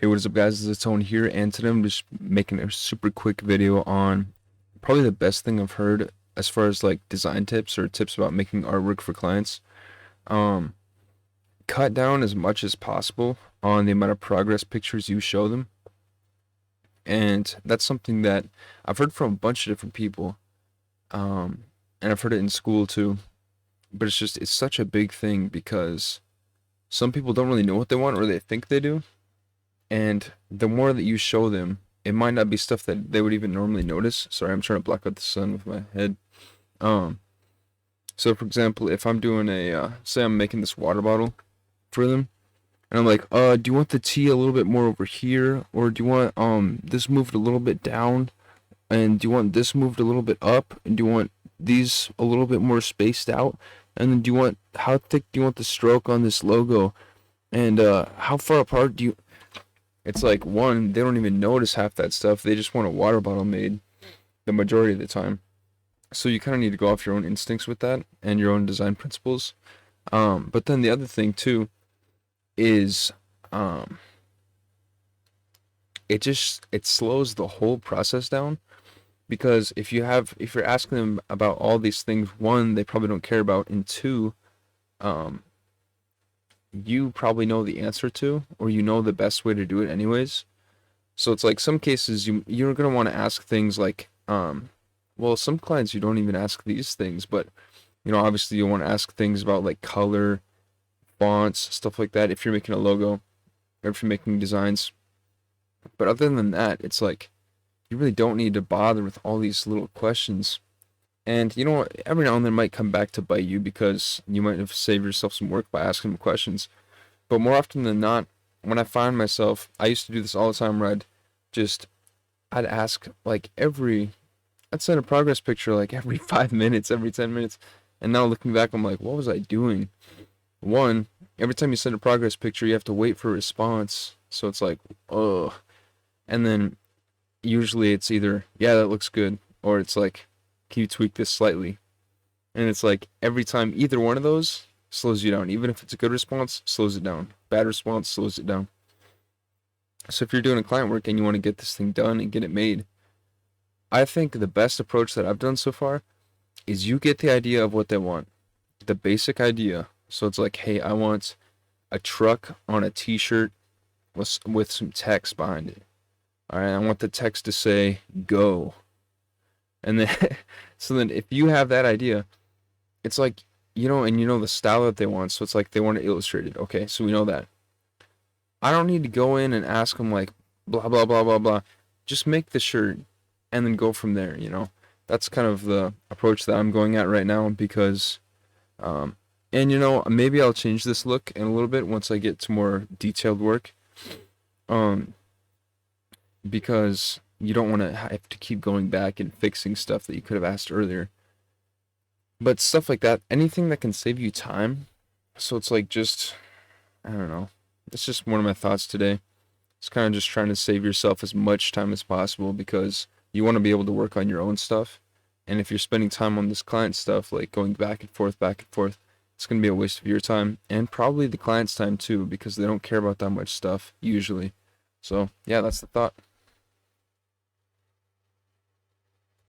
Hey, what is up, guys? It's Tone here, and today I'm just making a super quick video on probably the best thing I've heard as far as like design tips or tips about making artwork for clients. Um, Cut down as much as possible on the amount of progress pictures you show them, and that's something that I've heard from a bunch of different people, um, and I've heard it in school too. But it's such a big thing because some people don't really know what they want or they think they do. And the more that you show them, it might not be stuff that they would even normally notice. Sorry, I'm trying to block out the sun with my head. Um, so for example, if I'm doing say I'm making this water bottle for them, and I'm like, do you want the tea a little bit more over here, or do you want this moved a little bit down, and do you want this moved a little bit up, and do you want these a little bit more spaced out, and then do you want how thick do you want the stroke on this logo, and how far apart do you? It's like, one, they don't even notice half that stuff. They just want a water bottle made the majority of the time. So you kind of need to go off your own instincts with that and your own design principles. But then the other thing too is it slows the whole process down, because if you're asking them about all these things, one, they probably don't care about, and two, um, you probably know the answer to, or you know the best way to do it anyways. So it's like some cases you're gonna want to ask things like, well, some clients you don't even ask these things, but obviously you want to ask things about like color, fonts, stuff like that if you're making a logo or if you're making designs. But other than that, it's like you really don't need to bother with all these little questions. And you know what? Every now and then it might come back to bite you because you might have saved yourself some work by asking them questions. But more often than not, when I find myself, I used to do this all the time where I'd ask like I'd send a progress picture like every 5 minutes, every 10 minutes. And now looking back, I'm like, what was I doing? One, every time you send a progress picture, you have to wait for a response. So it's like, ugh. And then usually it's either, yeah, that looks good, or it's like, can you tweak this slightly? And it's like every time either one of those slows you down. Even if it's a good response, slows it down. Bad response slows it down. So if you're doing a client work and you want to get this thing done and get it made, I think the best approach that I've done so far is you get the idea of what they want, the basic idea. So it's like, hey, I want a truck on a t-shirt with some text behind it. All right, I want the text to say go. And then so then if you have that idea, it's like, and you know the style that they want. So it's like they want it illustrated. Okay, so we know that. I don't need to go in and ask them like blah blah blah blah blah. Just make the shirt and then go from there. That's kind of the approach that I'm going at right now, because and maybe I'll change this look in a little bit once I get to more detailed work. Um because you don't want to have to keep going back and fixing stuff that you could have asked earlier. But stuff like that, anything that can save you time. So it's like I don't know. It's just one of my thoughts today. It's kind of just trying to save yourself as much time as possible, because you want to be able to work on your own stuff. And if you're spending time on this client stuff, like going back and forth, it's going to be a waste of your time and probably the client's time too, because they don't care about that much stuff usually. So, yeah, that's the thought.